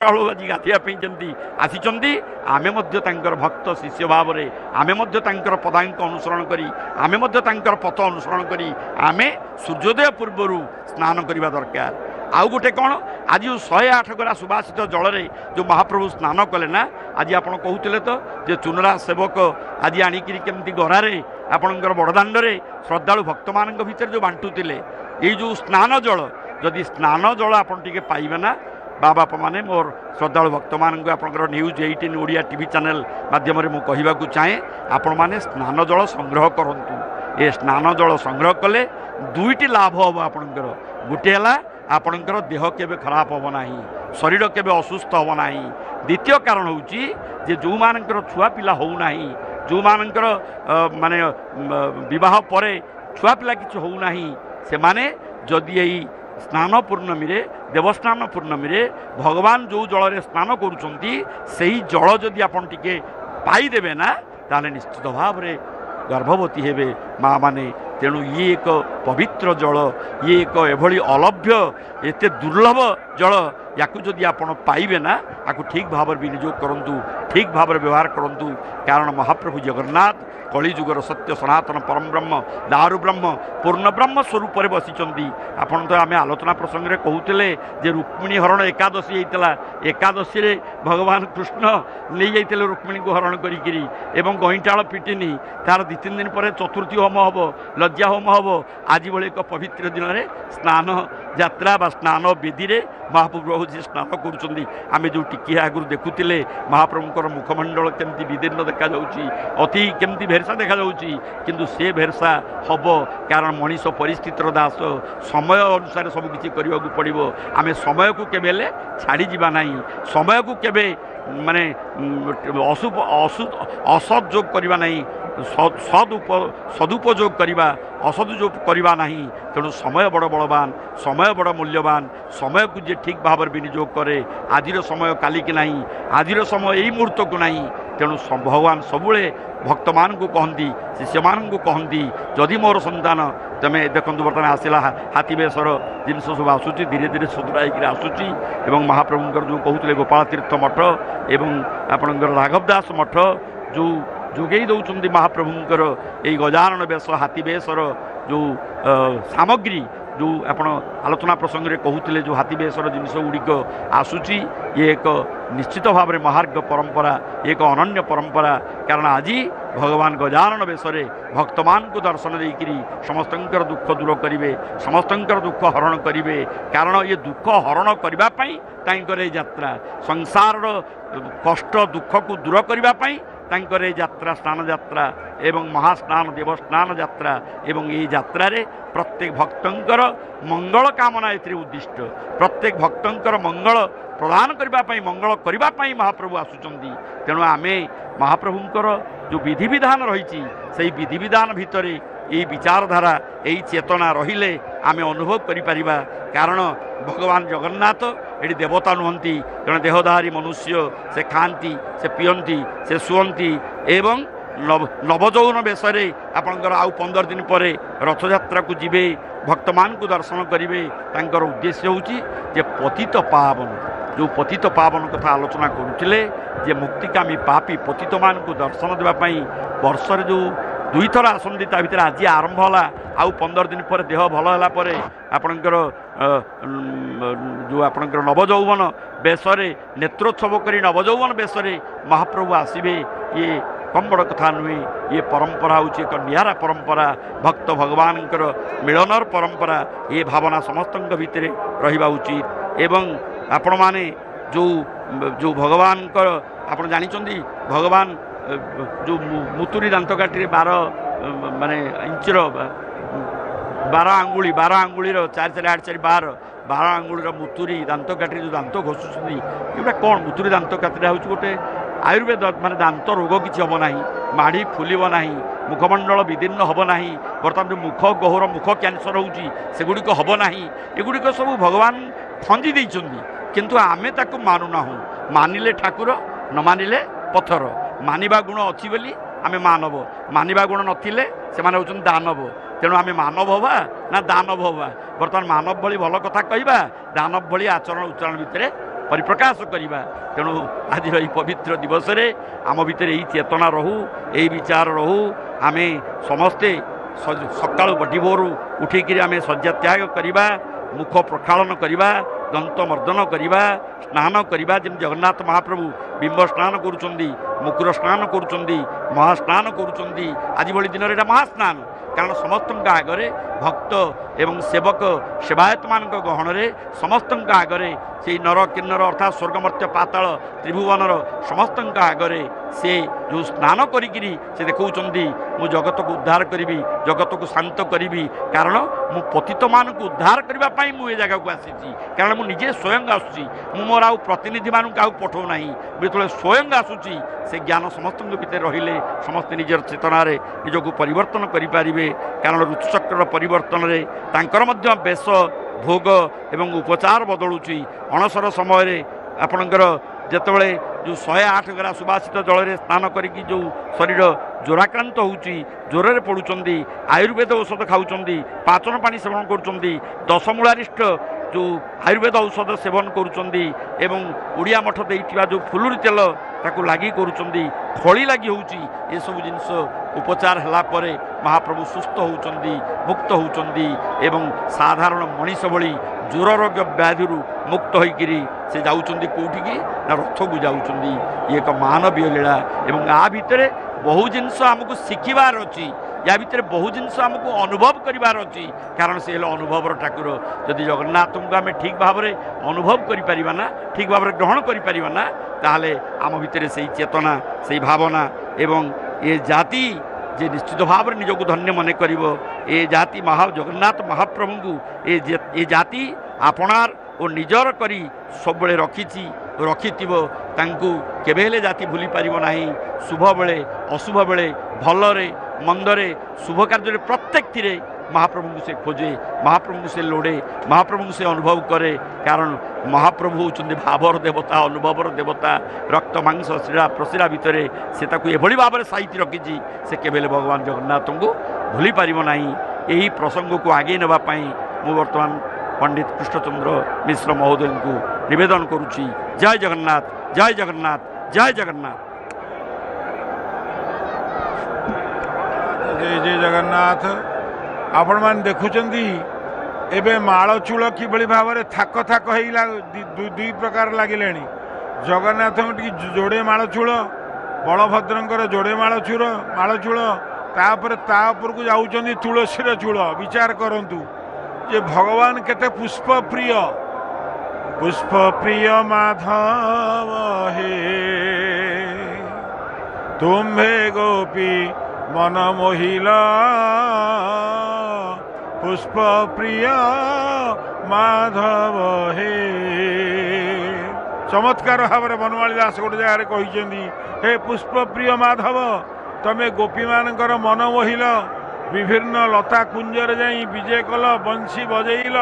ଆଜି ଗାଧୋଇବା ଯେମିତି ଆସିଛନ୍ତି ଆମେ ମଧ୍ୟ ତାଙ୍କର ଭକ୍ତ ଶିଷ୍ୟ ଭାବରେ ଆମେ ମଧ୍ୟ ତାଙ୍କର ପଦାଙ୍କ ଅନୁସରଣ କରି ଆମେ ମଧ୍ୟ ତାଙ୍କର ପଥ ଅନୁସରଣ କରି ଆମେ ସୂର୍ଯ୍ୟୋଦୟ ପୂର୍ବରୁ ସ୍ନାନ କରିବା ଦରକାର। ଆଉ ଗୋଟେ କ'ଣ, ଆଜି 108 ଗରା ସୁବାସିତ ଜଳରେ ଯେଉଁ ମହାପ୍ରଭୁ ସ୍ନାନ କଲେ ନା, ଆଜି ଆପଣ କହୁଥିଲେ ତ ଯେ ଚୁନରା ସେବକ ଆଜି ଆଣିକିରି କେମିତି ଗରାରେ ଆପଣଙ୍କର ବଡ଼ଦାଣ୍ଡରେ ଶ୍ରଦ୍ଧାଳୁ ଭକ୍ତମାନଙ୍କ ଭିତରେ ଯେଉଁ ବାଣ୍ଟୁଥିଲେ ଏଇ ଯେଉଁ ସ୍ନାନ ଜଳ, ଯଦି ସ୍ନାନ ଜଳ ଆପଣ ଟିକେ ପାଇବେ ନା ବାପା ମାନେ ମୋର ଶ୍ରଦ୍ଧାଳୁ ଭକ୍ତମାନଙ୍କୁ ଆପଣଙ୍କର News18 ଓଡ଼ିଆ ଟିଭି ଚ୍ୟାନେଲ୍ ମାଧ୍ୟମରେ ମୁଁ କହିବାକୁ ଚାହେଁ, ଆପଣମାନେ ସ୍ନାନ ଜଳ ସଂଗ୍ରହ କରନ୍ତୁ। ଏ ସ୍ନାନ ଜଳ ସଂଗ୍ରହ କଲେ ଦୁଇଟି ଲାଭ ହେବ ଆପଣଙ୍କର। ଗୋଟିଏ ହେଲା ଆପଣଙ୍କର ଦେହ କେବେ ଖରାପ ହେବ ନାହିଁ, ଶରୀର କେବେ ଅସୁସ୍ଥ ହେବ ନାହିଁ। ଦ୍ୱିତୀୟ କାରଣ ହେଉଛି ଯେ ଯେଉଁମାନଙ୍କର ଛୁଆ ପିଲା ହେଉନାହିଁ, ଯେଉଁମାନଙ୍କର ମାନେ ବିବାହ ପରେ ଛୁଆ ପିଲା କିଛି ହେଉନାହିଁ, ସେମାନେ ଯଦି ଏଇ ସ୍ନାନ ପୂର୍ଣ୍ଣମୀରେ ଦେବସ୍ନାନ ପୂର୍ଣ୍ଣମୀରେ ଭଗବାନ ଯେଉଁ ଜଳରେ ସ୍ନାନ କରୁଛନ୍ତି ସେହି ଜଳ ଯଦି ଆପଣ ଟିକେ ପାଇଦେବେ ନା, ତାହେଲେ ନିଶ୍ଚିତ ଭାବରେ ଗର୍ଭବତୀ ହେବେ ମା ମାନେ। ତେଣୁ ଇଏ ଏକ ପବିତ୍ର ଜଳ, ଇଏ ଏକ ଏଭଳି ଅଲଭ୍ୟ ଏତେ ଦୁର୍ଲଭ ଜଳ, ୟାକୁ ଯଦି ଆପଣ ପାଇବେ ନା ୟାକୁ ଠିକ୍ ଭାବରେ ବିନିଯୋଗ କରନ୍ତୁ, ଠିକ୍ ଭାବରେ ବ୍ୟବହାର କରନ୍ତୁ। କାରଣ ମହାପ୍ରଭୁ ଜଗନ୍ନାଥ କଳିଯୁଗର ସତ୍ୟ ସନାତନ ପରମ ବ୍ରହ୍ମ ଦାରୁ ବ୍ରହ୍ମ ପୂର୍ଣ୍ଣ ବ୍ରହ୍ମ ସ୍ୱରୂପରେ ବସିଛନ୍ତି। ଆପଣ ତ ଆମେ ଆଲୋଚନା ପ୍ରସଙ୍ଗରେ କହୁଥିଲେ ଯେ ରୁକ୍ମିଣୀ ହରଣ ଏକାଦଶୀ ହେଇଥିଲା, ଏକାଦଶୀରେ ଭଗବାନ କୃଷ୍ଣ ନେଇଯାଇଥିଲେ ରୁକ୍ମିଣୀଙ୍କୁ ହରଣ କରିକିରି ଏବଂ ଗଇଁଠାଳ ପିଟିନି, ତାର 2-3 ଦିନ ପରେ ଚତୁର୍ଥୀ ହୋମ ହେବ, ଲଜ୍ଜା ହୋମ ହେବ। ଆଜି ଭଳି ଏକ ପବିତ୍ର ଦିନରେ ସ୍ନାନ ଯାତ୍ରା ବା ସ୍ନାନ ବେଦୀରେ ମହାପ୍ରଭୁ ଯିଏ ସ୍ନାନ କରୁଛନ୍ତି, ଆମେ ଯେଉଁ ଟିକିଏ ଆଗରୁ ଦେଖୁଥିଲେ ମହାପ୍ରଭୁଙ୍କର ମୁଖମଣ୍ଡଳ କେମିତି ବିଦୀର୍ଣ୍ଣ ଦେଖାଯାଉଛି, ଅତି କେମିତି ଭେର୍ସା ଦେଖାଯାଉଛି, କିନ୍ତୁ ସେ ଭେର୍ସା ହେବ କାରଣ ମଣିଷ ପରିସ୍ଥିତିର ଦାସ, ସମୟ ଅନୁସାରେ ସବୁ କିଛି କରିବାକୁ ପଡ଼ିବ। ଆମେ ସମୟକୁ କେବେ ହେଲେ ଛାଡ଼ିଯିବା ନାହିଁ, ସମୟକୁ କେବେ ମାନେ ଅସଦଯୋଗ କରିବା ନାହିଁ, ସଦୁପଯୋଗ କରିବା, ଅସଦୁପଯୋଗ କରିବା ନାହିଁ। ତେଣୁ ସମୟ ବଡ଼ ବଳବାନ, ସମୟ ବଡ଼ ମୂଲ୍ୟବାନ। ସମୟକୁ ଯିଏ ଠିକ୍ ଭାବରେ ବିନିଯୋଗ କରେ, ଆଜିର ସମୟ କାଲିକି ନାହିଁ, ଆଜିର ସମୟ ଏଇ ମୁହୂର୍ତ୍ତକୁ ନାହିଁ। ତେଣୁ ଭଗବାନ ସବୁବେଳେ ଭକ୍ତମାନଙ୍କୁ କହନ୍ତି, ଶିଷ୍ୟମାନଙ୍କୁ କହନ୍ତି, ଯଦି ମୋର ସନ୍ତାନ ତମେ ଦେଖନ୍ତୁ ବର୍ତ୍ତମାନ ଆସିଲା ହାତୀ ବେଶର ଜିନିଷ ସବୁ ଆସୁଛି, ଧୀରେ ଧୀରେ ସୁଦୂରା ହେଇକିରି ଆସୁଛି। ଏବଂ ମହାପ୍ରଭୁଙ୍କର ଯେଉଁ କହୁଥିଲେ ଗୋପାଳ ତୀର୍ଥ ମଠ ଏବଂ ଆପଣଙ୍କର ରାଘବ ଦାସ ମଠ ଯେଉଁ ଯୋଗେଇ ଦେଉଛନ୍ତି ମହାପ୍ରଭୁଙ୍କର ଏଇ ଗଜାନନ ବେଶ ହାତୀ ବେଶର ଯେଉଁ ସାମଗ୍ରୀ, ଯେଉଁ ଆପଣ ଆଲୋଚନା ପ୍ରସଙ୍ଗରେ କହୁଥିଲେ ଯେଉଁ ହାତୀ ବେଶର ଜିନିଷ ଗୁଡ଼ିକ ଆସୁଛି, ଇଏ ଏକ ନିଶ୍ଚିତ ଭାବରେ ମହାର୍ଘ ପରମ୍ପରା, ଏକ ଅନନ୍ୟ ପରମ୍ପରା। କାରଣ ଆଜି ଭଗବାନ ଗଜାନନ ବେଶରେ ଭକ୍ତମାନଙ୍କୁ ଦର୍ଶନ ଦେଇକରି ସମସ୍ତଙ୍କର ଦୁଃଖ ଦୂର କରିବେ, ସମସ୍ତଙ୍କର ଦୁଃଖ ହରଣ କରିବେ। କାରଣ ଇଏ ଦୁଃଖ ହରଣ କରିବା ପାଇଁ ତାଙ୍କର ଏ ଯାତ୍ରା, ସଂସାରର କଷ୍ଟ ଦୁଃଖକୁ ଦୂର କରିବା ପାଇଁ ତାଙ୍କର ଏ ଯାତ୍ରା, ସ୍ନାନ ଯାତ୍ରା ଏବଂ ମହାସ୍ନାନ ଦେବସ୍ନାନ ଯାତ୍ରା। ଏବଂ ଏହି ଯାତ୍ରାରେ ପ୍ରତ୍ୟେକ ଭକ୍ତଙ୍କର ମଙ୍ଗଳ କାମନା ଏଥିରେ ଉଦ୍ଦିଷ୍ଟ। ପ୍ରତ୍ୟେକ ଭକ୍ତଙ୍କର ମଙ୍ଗଳ ପ୍ରଦାନ କରିବା ପାଇଁ, ମଙ୍ଗଳ କରିବା ପାଇଁ ମହାପ୍ରଭୁ ଆସୁଛନ୍ତି। ତେଣୁ ଆମେ ମହାପ୍ରଭୁଙ୍କର ଯେଉଁ ବିଧିବିଧାନ ରହିଛି ସେହି ବିଧିବିଧାନ ଭିତରେ এই বিচারধারা, এই চেতনা রহিলে আমি অনুভব করিপারিবা। কারণ ভগবান জগন্নাথ এটি দেবতা নুহতি, জনে দেহধারী মনুষ্য। সে খাঁতি, সে পিয়ন্তি, সে শুয়ন্তি এবং নবযৌন বেশরে আপনার আউ 15 দিন পরে রথযাত্রাକୁ ଯିବେ, ভক্তମାନଙ୍କୁ দর্শন করিবে। তাঙ্কর উদ্দেশ্য হচ্ছে যে পতিত পাবন, ଯେଉଁ ପତିତ ପାବନ କଥା ଆଲୋଚନା କରୁଥିଲେ ଯେ ମୁକ୍ତିକାମୀ ପାପୀ ପତିତମାନଙ୍କୁ ଦର୍ଶନ ଦେବା ପାଇଁ ବର୍ଷରେ ଯେଉଁ 2 ଥର ଆସନ୍ତି, ତା ଭିତରେ ଆଜି ଆରମ୍ଭ ହେଲା। ଆଉ 15 ଦିନ ପରେ ଦେହ ଭଲ ହେଲା ପରେ ଆପଣଙ୍କର ଯେଉଁ ଆପଣଙ୍କର ନବଯୌବନ ବେଶରେ ନେତ୍ରୋତ୍ସବ କରି ନବଯୌବନ ବେଶରେ ମହାପ୍ରଭୁ ଆସିବେ। ଇଏ କମ୍ ବଡ଼ କଥା ନୁହେଁ, ଇଏ ପରମ୍ପରା ହେଉଛି ଏକ ନିଆରା ପରମ୍ପରା, ଭକ୍ତ ଭଗବାନଙ୍କର ମିଳନର ପରମ୍ପରା। ଏ ଭାବନା ସମସ୍ତଙ୍କ ଭିତରେ ରହିବା ଉଚିତ। ଏବଂ ଆପଣମାନେ ଯେଉଁ ଭଗବାନଙ୍କର ଆପଣ ଜାଣିଛନ୍ତି, ଭଗବାନ ଯେଉଁ ମୁତୁରି ଦାନ୍ତକାଠିରେ 12 ମାନେ ଇଞ୍ଚର 12 ଆଙ୍ଗୁଳି, 12 ଆଙ୍ଗୁଳିର 4 4 8 4 12 ଆଙ୍ଗୁଳିର ମୁତୁରି ଦାନ୍ତକାଠିରେ ଯେଉଁ ଦାନ୍ତ ଘଷୁଛନ୍ତି, ଏଗୁଡ଼ା କ'ଣ? ମୁତୁରି ଦାନ୍ତକାଠିଟା ହେଉଛି ଗୋଟେ ଆୟୁର୍ବେଦ, ମାନେ ଦାନ୍ତ ରୋଗ କିଛି ହେବ ନାହିଁ, ମାଢ଼ି ଫୁଲିବ ନାହିଁ, ମୁଖମଣ୍ଡଳ ବିଦୀର୍ଣ୍ଣ ହେବ ନାହିଁ। ବର୍ତ୍ତମାନ ଯେଉଁ ମୁଖ ଗହ୍ୱର, ମୁଖ କ୍ୟାନ୍ସର ହେଉଛି, ସେଗୁଡ଼ିକ ହେବ ନାହିଁ। ଏଗୁଡ଼ିକ ସବୁ ଭଗବାନ ଖଞ୍ଜି ଦେଇଛନ୍ତି, କିନ୍ତୁ ଆମେ ତାକୁ ମାନୁନାହୁଁ। ମାନିଲେ ଠାକୁର, ନ ମାନିଲେ ପଥର। ମାନିବା ଗୁଣ ଅଛି ବୋଲି ଆମେ ମାନବ, ମାନିବା ଗୁଣ ନଥିଲେ ସେମାନେ ହେଉଛନ୍ତି ଦାନବ। ତେଣୁ ଆମେ ମାନବ ହେବା ନା ଦାନବ ହେବା? ବର୍ତ୍ତମାନ ମାନବ ଭଳି ଭଲ କଥା କହିବା, ଦାନବ ଭଳି ଆଚରଣ ଉଚ୍ଚାରଣ ଭିତରେ परिप्रकाश करवा। तेणु आज ये पवित्र दिवस आम भितर यही चेतना रहू, यही विचार रहू। आम समस्ते सका बड़ी भोर उठिक आम शଯ୍ୟା त्याग करवा, मुख प्रक्षालन करवा, दंत मर्दन करवा, स्नान करवा। जमी जगन्नाथ महाप्रभु बिंब स्नान करुँच, मुकुर स्नान करुँच, महास्नान करुँच। आज भली दिन में महास्नान, कारण समस्त आगे भक्त एवं सेवक सेवायत मान गहन समस्त आगे से नर किन्नर अर्थात स्वर्गमर्त्य पाताल त्रिभुवनर समस्त आगे से जो स्नान करी से देखा मु जगत को उद्धार करी, जगत को शांत करी, कारण मु पतित मान को उद्धार करने मुझे जगह को आसी, कारण मुझे स्वयं आसूँ। मु मोर आउ प्रतिनिधि मान क्या पठाऊ ना, जो स्वयं आसूँ से ज्ञान समस्त भितर रहिले समस्त निजर चेतनार निजक परिवर्तन करें। कारण ऋतुचक्र परिवर्तन में तांकर मध्य बेश भोग एवं उपचार बदलुची। अणसर समय आपणकर जितेबाला जो 108 ग्रा सुबासित जल में स्नान करी जो शरीर ज्वराक्रांत होची, ज्वर पड़ुंट, आयुर्वेद औषध खाऊं, पाचन पानी सेवन कर10 जो आयुर्वेद औषध सेवन करुँच, मठ देइथिबा जो फुलुरी तेल ताकू लगी खड़ी लगी होची। ये सब जिनस उपचार हला परे महाप्रभु सुस्थ होचंदी, मुक्त होचंदी एवं साधारण मनीष भली ज्वर रोग व्याधि मुक्त होइकिरी से जाउचंदी कोठिकी ना रथ को जाउचंदी। ये एक मानवीय लीला एवं आ भितर बहु जिनस आमको शिखिबार अछि, या भितर बहु जिनस आमको अनुभव करिबार अछि। कारण से अनुभवर ठाकुर जदि जगन्नाथ को आम ठीक भाव में अनुभव करिपारिबा ना, ठीक भाव में ग्रहण करिपारिबा ना, ताहले आम भितर से चेतना से भावना एवं ये जाति जे निश्चित भाव में निजक धन्य मन कर। ये जाति जगन्नाथ महाप्रभु को ये जाति आपणार और निजर करी सब रखी रखिथिबो केबेले जाति भूली पारिबो नाही। शुभ बेले अशुभ बेले भलरे मंदरे शुभ कार्य प्रत्येक थिरे महाप्रभु को से खोजे, महाप्रभु को से लोड़े, महाप्रभु को से अनुभव करे। कारण महाप्रभु होचंदी भावर देवता, अनुभवर देवता, रक्त मांस शिरा प्रशिरा भितर से एभली भाव में साइति रखी से केबेले भगवान जगन्नाथ को भूली पारिबो नाही। यही प्रसंग को आगे नेबा पई मु वर्तमान पंडित कृष्णचंद्र मिश्र महोदय को निवेदन करुच्ची। जय जगन्नाथ, जय जगन्नाथ, जय जगन्नाथ। जय जय जगन्नाथ। आपण मान देखुचंदी एबे मालचूल किभली भाव में थाक थाक दुई प्रकार लगिले। जगन्नाथ जोड़े मालचूल, बलभद्रंकर जोड़े मालचूल तापर तापर को जाउचंदी तुलसीर चूल। विचार करंतु ये भगवान केते पुष्प प्रिय, पुष्प प्रिय माधव हे तुम्हे गोपी मन मोहिला, पुष्प प्रिय माधव हे। चमत्कार भाव में बनवाली दास गोटे जगह कही, हे पुष्प प्रिय माधव तमे गोपी मानकर मन मोहिल, विभिन्न लता कुंजर जाई विजय कल, बंशी बजेइल।